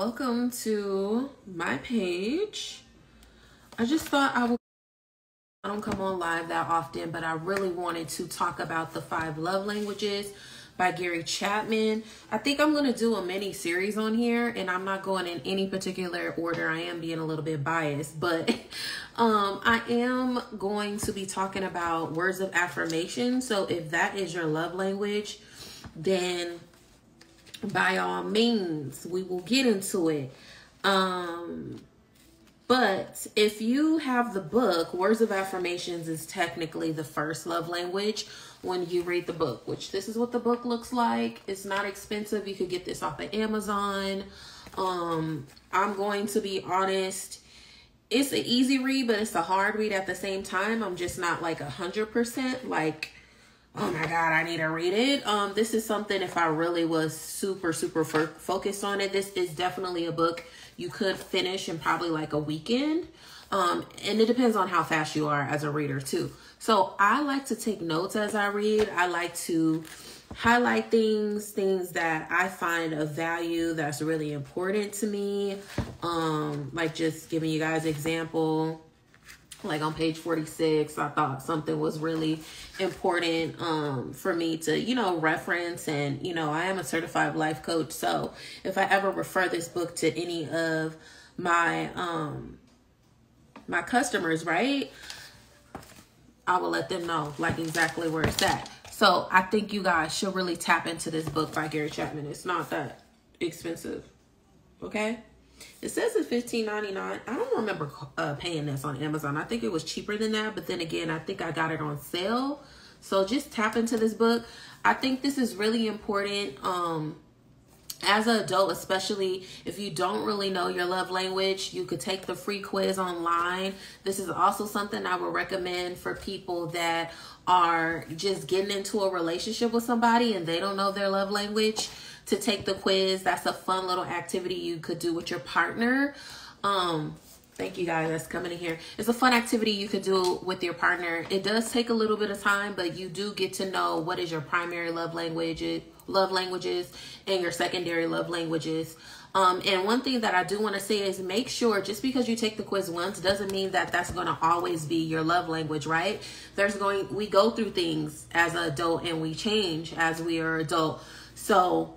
welcome to my page. I just thought I don't come on live that often, but I really wanted to talk about the 5 love languages by Gary Chapman. I think I'm going to do a mini series on here, and I'm not going in any particular order. I am being a little bit biased, but I am going to be talking about words of affirmation. So if that is your love language, then by all means, we will get into it. But if you have the book, Words of Affirmations is technically the first love language when you read the book, which this is what the book looks like. It's not expensive. You could get this off of Amazon. I'm going to be honest. It's an easy read, but it's a hard read at the same time. I'm just not like 100% like, oh my God, I need to read it. This is something, if I really was super focused on it, this is definitely a book you could finish in probably like a weekend. And it depends on how fast you are as a reader too. So I like to take notes as I read. I like to highlight things that I find of value that's really important to me. Like just giving you guys example. Like on page 46, I thought something was really important for me to, reference. And, I am a certified life coach. So if I ever refer this book to any of my my customers, right, I will let them know like exactly where it's at. So I think you guys should really tap into this book by Gary Chapman. It's not that expensive. Okay. It says it's $15.99. I don't remember paying this on Amazon. I think it was cheaper than that. But then again, I think I got it on sale. So just tap into this book. I think this is really important as an adult, especially if you don't really know your love language. You could take the free quiz online. This is also something I would recommend for people that are just getting into a relationship with somebody and they don't know their love language. To take the quiz. That's a fun little activity you could do with your partner. Thank you guys that's coming in here. It's a fun activity you could do with your partner. It does take a little bit of time, but you do get to know what is your primary love languages and your secondary love languages. And one thing that I do want to say is make sure just because you take the quiz once doesn't mean that that's going to always be your love language, right? We go through things as an adult and we change as we are adult. So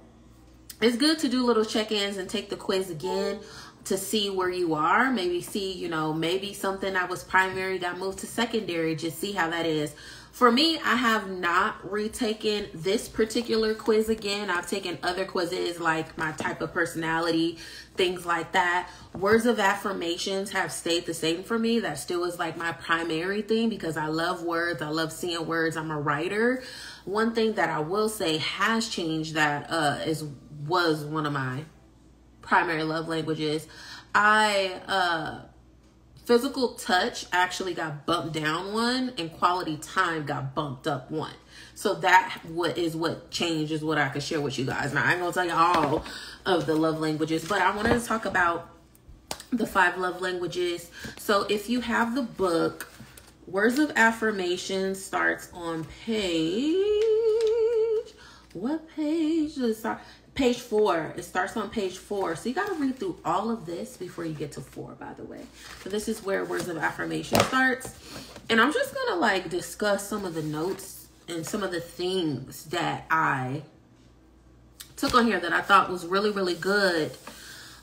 it's good to do little check-ins and take the quiz again to see where you are. Maybe see, maybe something that was primary got moved to secondary. Just see how that is. For me, I have not retaken this particular quiz again. I've taken other quizzes like my type of personality, things like that. Words of affirmations have stayed the same for me. That still is like my primary thing because I love words. I love seeing words. I'm a writer. One thing that I will say has changed that was one of my primary love languages. Physical touch actually got bumped down 1 and quality time got bumped up 1. So that what changed is what I could share with you guys. Now I ain't gonna tell you all of the love languages, but I wanted to talk about the 5 love languages. So if you have the book, Words of Affirmation starts on what page does it start? Page 4. It starts on page 4. So you got to read through all of this before you get to 4, by the way. So this is where Words of Affirmation starts. And I'm just going to like discuss some of the notes and some of the things that I took on here that I thought was really good.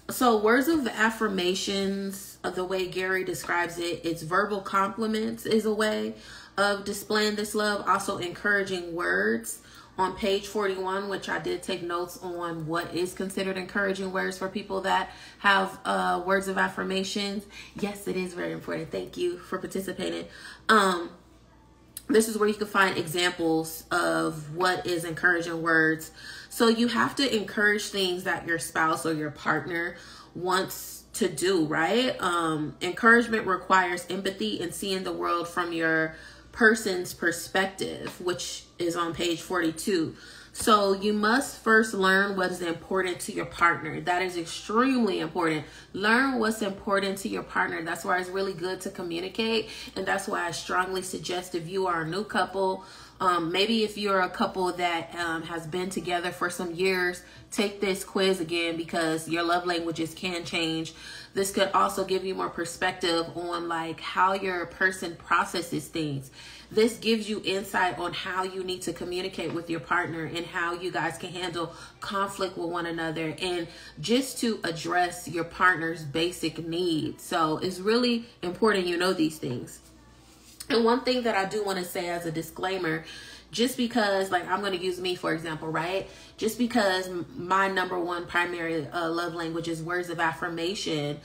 So words of affirmations, the way Gary describes it, it's verbal compliments is a way of displaying this love. Also encouraging words. On page 41, which I did take notes on what is considered encouraging words for people that have words of affirmations. Yes, it is very important. Thank you for participating. This is where you can find examples of what is encouraging words. So you have to encourage things that your spouse or your partner wants to do, right? Encouragement requires empathy and seeing the world from your person's perspective, which is on page 42. So you must first learn what is important to your partner. That is extremely important. Learn what's important to your partner. That's why it's really good to communicate. And that's why I strongly suggest if you are a new couple Maybe if you're a couple that has been together for some years, take this quiz again, because your love languages can change. This could also give you more perspective on like how your person processes things. This gives you insight on how you need to communicate with your partner and how you guys can handle conflict with one another, and just to address your partner's basic needs. So it's really important you know these things. And one thing that I do want to say as a disclaimer, just because, like, I'm going to use me, for example, right? Just because my number one primary love language is words of affirmation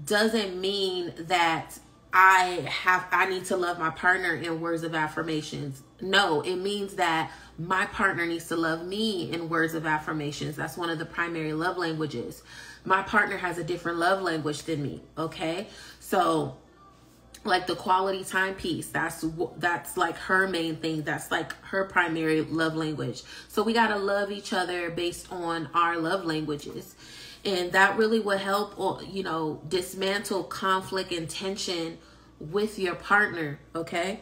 doesn't mean that I need to love my partner in words of affirmations. No, it means that my partner needs to love me in words of affirmations. That's one of the primary love languages. My partner has a different love language than me, okay? So like the quality time piece, that's like her main thing. That's like her primary love language. So we got to love each other based on our love languages. And that really will help, you know, dismantle conflict and tension with your partner, okay?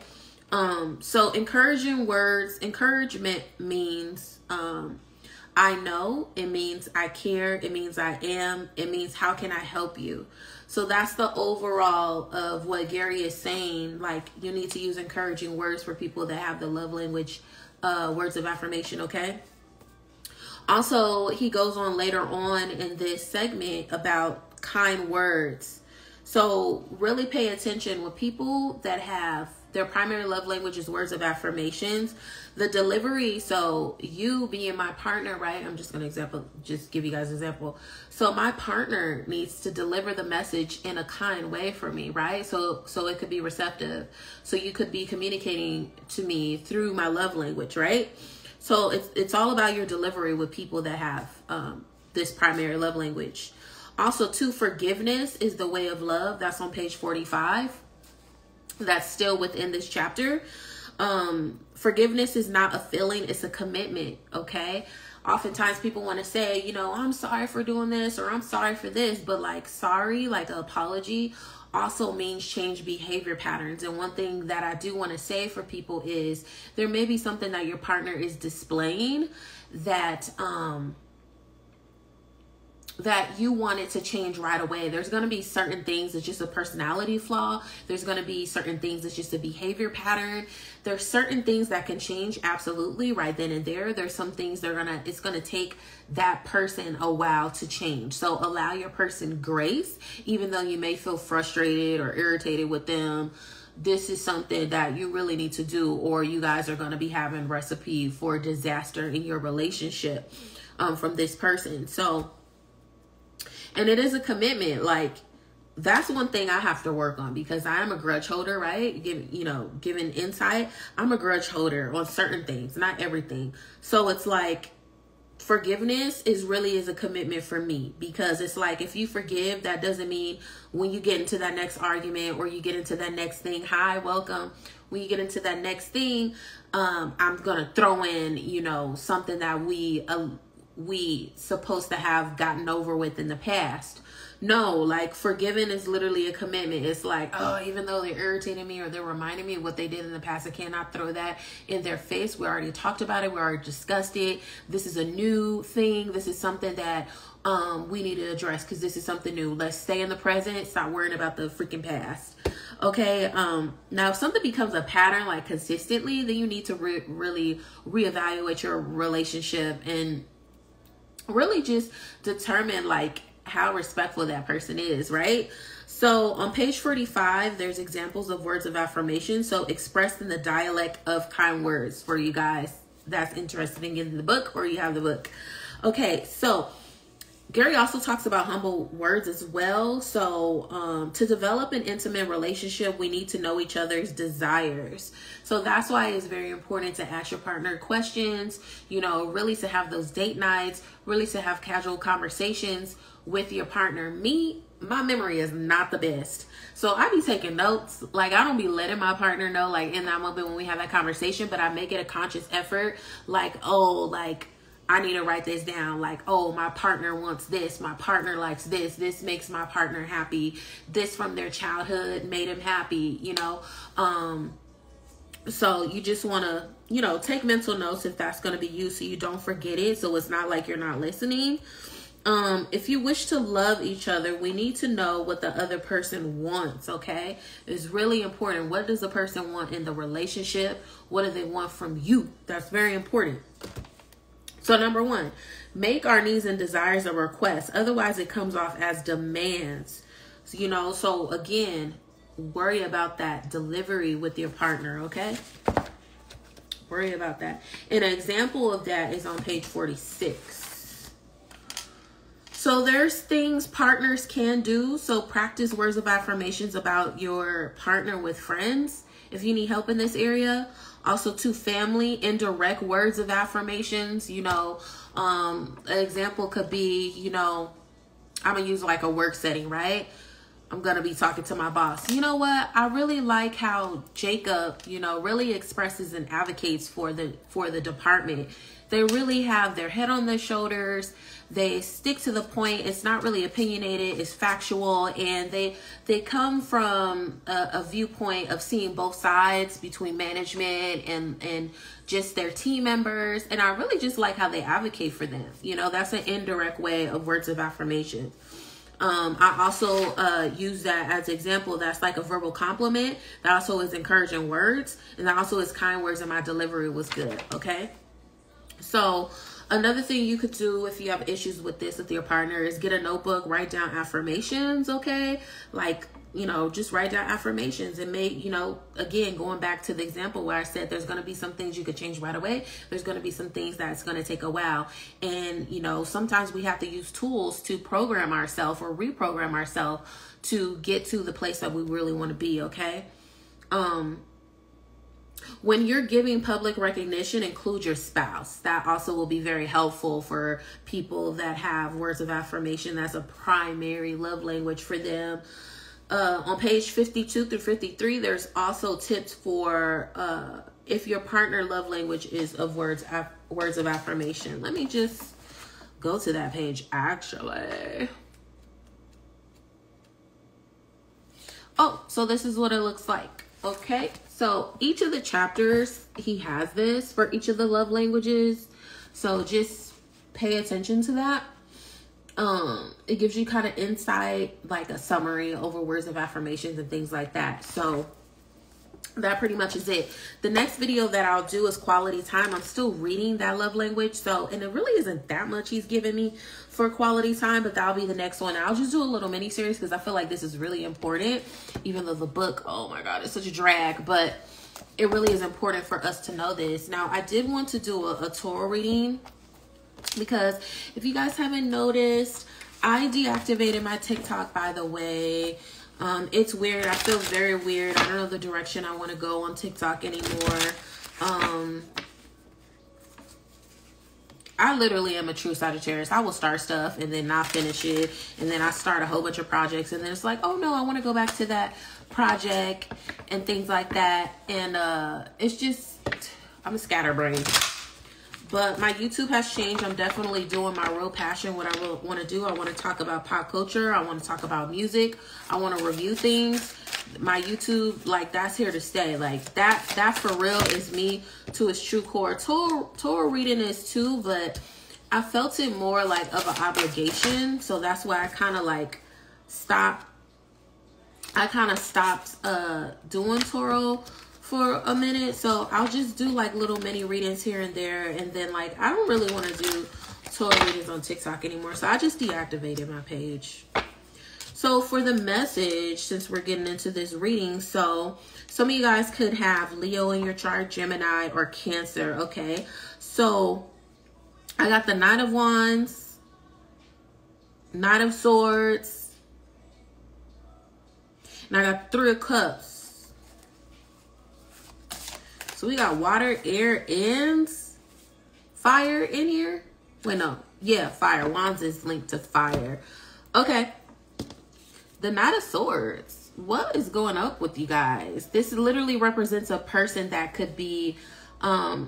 So encouragement means I know, it means I care, it means I am, it means how can I help you? So that's the overall of what Gary is saying. Like, you need to use encouraging words for people that have the love language words of affirmation, okay? Also, he goes on later on in this segment about kind words. So really pay attention with people that have their primary love language is words of affirmations. The delivery, so you being my partner, right? I'm just going to just give you guys an example. So my partner needs to deliver the message in a kind way for me, right? So it could be receptive. So you could be communicating to me through my love language, right? So it's all about your delivery with people that have this primary love language. Also, too, forgiveness is the way of love. That's on page 45. That's still within this chapter. Forgiveness is not a feeling, it's a commitment, okay? Oftentimes people want to say, you know, I'm sorry for doing this, or I'm sorry for this, but like sorry, like an apology, also means change behavior patterns. And one thing that I do want to say for people is there may be something that your partner is displaying that that you want it to change right away. There's going to be certain things that's just a personality flaw. There's going to be certain things that's just a behavior pattern. There's certain things that can change absolutely right then and there. There's some things that it's going to take that person a while to change. So allow your person grace, even though you may feel frustrated or irritated with them. This is something that you really need to do, or you guys are going to be having recipe for disaster in your relationship from this person. So, and it is a commitment. Like, that's one thing I have to work on, because I am a grudge holder, right? Giving insight, I'm a grudge holder on certain things, not everything. So it's like forgiveness is a commitment for me, because it's like, if you forgive, that doesn't mean when you get into that next argument or you get into that next thing, hi, welcome. When you get into that next thing, I'm going to throw in, something that we supposed to have gotten over with in the past. No, like, forgiving is literally a commitment. It's like, oh, even though they're irritating me or they're reminding me of what they did in the past, I cannot throw that in their face. We already talked about it. We already discussed it. This is a new thing. This is something that we need to address, because this is something new. Let's stay in the present. Stop worrying about the freaking past. Okay. Now, if something becomes a pattern, like consistently, then you need to really reevaluate your relationship and really just determine like how respectful that person is, right? So on page 45, there's examples of words of affirmation. So expressed in the dialect of kind words for you guys that's interested in getting the book, or you have the book. Okay, so Gary also talks about humble words as well. So to develop an intimate relationship, we need to know each other's desires. So that's why it's very important to ask your partner questions, really to have those date nights, really to have casual conversations with your partner. My memory is not the best. So I be taking notes. Like, I don't be letting my partner know, like, in that moment when we have that conversation, but I make it a conscious effort. Like, oh, like, I need to write this down. Like, oh, my partner wants this. My partner likes this. This makes my partner happy. This from their childhood made him happy, So you just want to, you know, take mental notes if that's going to be you, so you don't forget it. So it's not like you're not listening. If you wish to love each other, we need to know what the other person wants, okay? It's really important. What does the person want in the relationship? What do they want from you? That's very important. So number 1, make our needs and desires a request. Otherwise, it comes off as demands. So, you know, so again, worry about that delivery with your partner, okay? Worry about that. An example of that is on page 46. So there's things partners can do. So practice words of affirmations about your partner with friends if you need help in this area. Also to family, indirect words of affirmations. You know, an example could be, you know, I'm going to use like a work setting, right? I'm going to be talking to my boss. You know what? I really like how Jacob, you know, really expresses and advocates for the department. They really have their head on their shoulders. They stick to the point. It's not really opinionated. It's factual. And they come from a viewpoint of seeing both sides between management and just their team members. And I really just like how they advocate for them. You know, that's an indirect way of words of affirmation. I also use that as an example. That's like a verbal compliment. That also is encouraging words. And that also is kind words, and my delivery was good. Okay. So another thing you could do if you have issues with this with your partner is get a notebook, write down affirmations, okay? Like, you know, just write down affirmations and make, you know, again, going back to the example where I said there's going to be some things you could change right away. There's going to be some things that's going to take a while. And, you know, sometimes we have to use tools to program ourselves or reprogram ourselves to get to the place that we really want to be, okay? When you're giving public recognition, include your spouse. That also will be very helpful for people that have words of affirmation. That's a primary love language for them. On page 52 through 53, there's also tips for if your partner love language is of words of affirmation. Let me just go to that page, actually. Oh, so this is what it looks like. Okay, so each of the chapters, he has this for each of the love languages. So just pay attention to that. It gives you kind of insight, like a summary over words of affirmations and things like that. So that pretty much is it. The next video that I'll do is quality time. I'm still reading that love language. So, and it really isn't that much he's giving me for quality time, but that'll be the next one. I'll just do a little mini series because I feel like this is really important, even though the book, oh my God, it's such a drag, but it really is important for us to know this. Now, I did want to do a tarot reading because if you guys haven't noticed, I deactivated my TikTok, by the way. It's weird. I feel very weird. I don't know the direction I want to go on TikTok anymore. I literally am a true Sagittarius. I will start stuff and then not finish it. And then I start a whole bunch of projects. And then it's like, oh no, I want to go back to that project and things like that. And it's just, I'm a scatterbrain. But my YouTube has changed. I'm definitely doing my real passion, what I really want to do. I want to talk about pop culture. I want to talk about music. I want to review things. My YouTube, like, that's here to stay. Like, that for real is me to its true core. Tarot reading is too, but I felt it more like of an obligation. So that's why I kind of like stopped. I kind of stopped doing tarot for a minute. So I'll just do like little mini readings here and there. And then like, I don't really want to do tarot readings on TikTok anymore. So I just deactivated my page. So for the message, since we're getting into this reading, so some of you guys could have Leo in your chart, Gemini, or Cancer. Okay. So I got the Knight of Wands, Knight of Swords, and I got 3 of Cups. So we got water, air, and fire in here. Wait, no. Yeah, fire. Wands is linked to fire. Okay. The Knight of Swords. What is going up with you guys? This literally represents a person that could be, I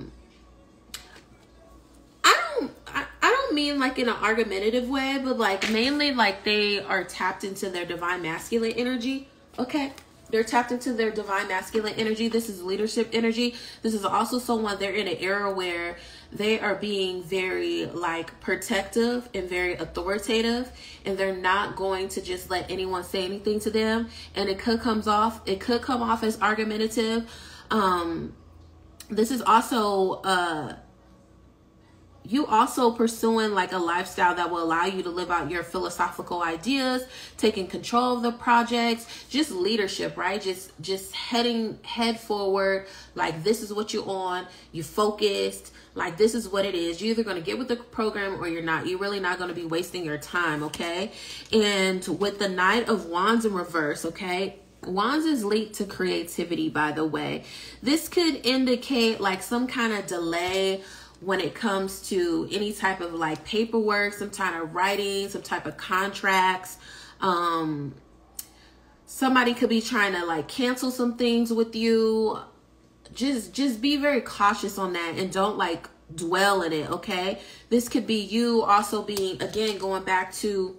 don't mean like in an argumentative way, but like mainly like they are tapped into their divine masculine energy. Okay. They're tapped into their divine masculine energy. This is leadership energy. This is also someone, they're in an era where they are being very like protective and very authoritative, and they're not going to just let anyone say anything to them. And it could come off as argumentative. This is also you also pursuing like a lifestyle that will allow you to live out your philosophical ideas, taking control of the projects, just leadership, right? Just head forward. Like, this is what you're on. You focused. Like, this is what it is. You're either going to get with the program or you're not. You're really not going to be wasting your time, okay? And with the Knight of Wands in reverse, okay? Wands is linked to creativity, by the way. This could indicate like some kind of delay when it comes to any type of like paperwork, some kind of writing, some type of contracts. Somebody could be trying to like cancel some things with you. Just be very cautious on that and don't like dwell in it, okay? This could be you also being, again, going back to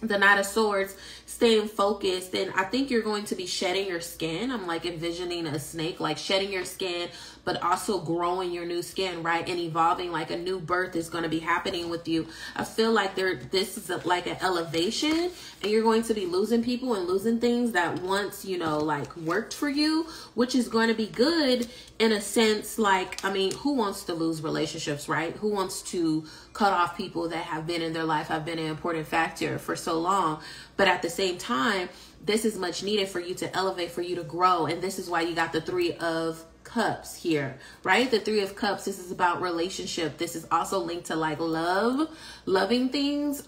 the Knight of Swords, staying focused. And I think you're going to be shedding your skin. I'm like envisioning a snake, like shedding your skin, but also growing your new skin, right? And evolving, like a new birth is going to be happening with you. I feel like this is like an elevation, and you're going to be losing people and losing things that once, you know, like worked for you, which is going to be good in a sense. Like, I mean, who wants to lose relationships, right? Who wants to cut off people that have been in their life, have been an important factor for so long? But at the same time, this is much needed for you to elevate, for you to grow. And this is why you got the Three of Cups here, right? The Three of Cups, this is about relationship. This is also linked to like loving things.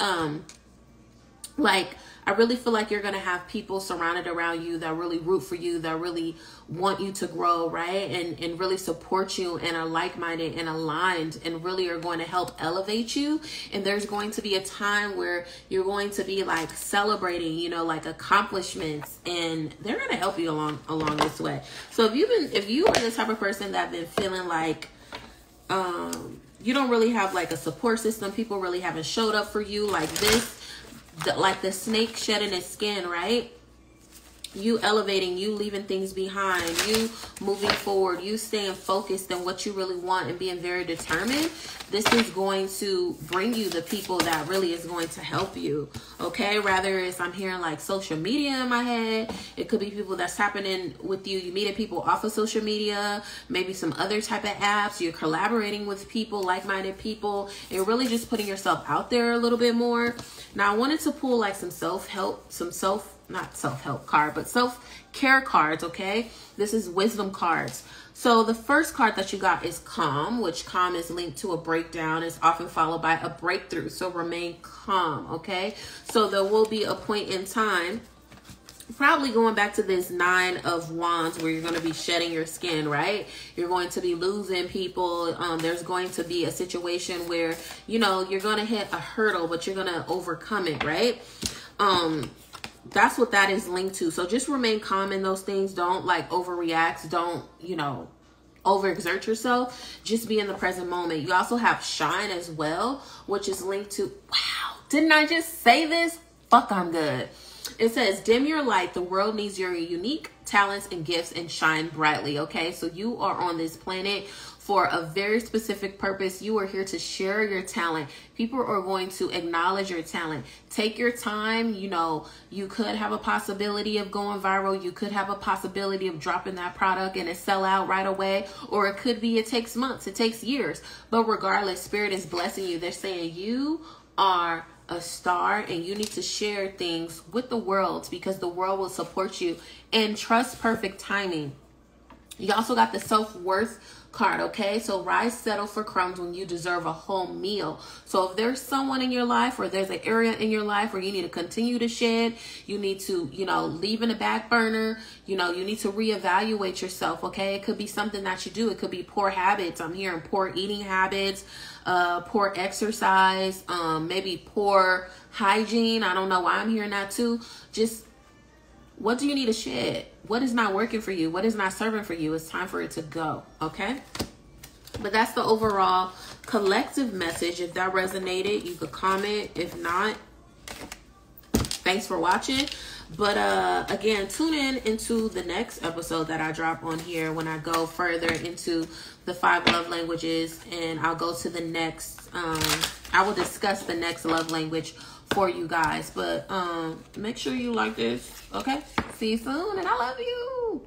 Like, I really feel like you're going to have people surrounded around you that really root for you, that really want you to grow, right? And really support you and are like-minded and aligned and really are going to help elevate you. And there's going to be a time where you're going to be like celebrating, you know, like accomplishments, and they're going to help you along this way. So if you are the type of person that been feeling like, you don't really have like a support system, people really haven't showed up for you like this, like the snake shedding its skin, right? You elevating, you leaving things behind, you moving forward, you staying focused on what you really want and being very determined. This is going to bring you the people that really is going to help you, okay? Rather it's, I'm hearing like social media in my head. It could be people that's happening with you. You meeting people off of social media, maybe some other type of apps. You're collaborating with people, like-minded people, and really just putting yourself out there a little bit more. Now, I wanted to pull like some self-help, not self-help card, but self-care cards, okay? This is wisdom cards. So the first card that you got is calm, which calm is linked to a breakdown. It's often followed by a breakthrough. So remain calm, okay? So there will be a point in time, probably going back to this Nine of Wands, where you're going to be shedding your skin, right? You're going to be losing people. There's going to be a situation where, you know, you're going to hit a hurdle, but you're going to overcome it, right? That's what that is linked to. So just remain calm in those things. Don't like overreact. Don't, you know, overexert yourself. Just be in the present moment. You also have shine as well, which is linked to, wow, didn't I just say this? Fuck, I'm good. It says, dim your light. The world needs your unique talents and gifts, and shine brightly. Okay, so you are on this planet for a very specific purpose. You are here to share your talent. People are going to acknowledge your talent. Take your time. You know, you could have a possibility of going viral. You could have a possibility of dropping that product and it sell out right away. Or it could be it takes months, it takes years. But regardless, Spirit is blessing you. They're saying you are a star and you need to share things with the world, because the world will support you, and trust perfect timing. You also got the self-worth card, okay? So rise, settle for crumbs when you deserve a whole meal. So if there's someone in your life, or there's an area in your life where you need to continue to shed, you need to, you know, leave in the back burner, you know, you need to reevaluate yourself, okay? It could be something that you do. It could be poor habits. I'm hearing poor eating habits, poor exercise, maybe poor hygiene. I don't know why I'm hearing that too. Just, what do you need to shed? What is not working for you? What is not serving for you? It's time for it to go, okay? But that's the overall collective message. If that resonated, you could comment. If not, thanks for watching. But again, tune in into the next episode that I drop on here when I go further into the 5 love languages, and I'll go to the next I will discuss the next love language for you guys. But make sure you like this. Okay, see you soon, and I love you.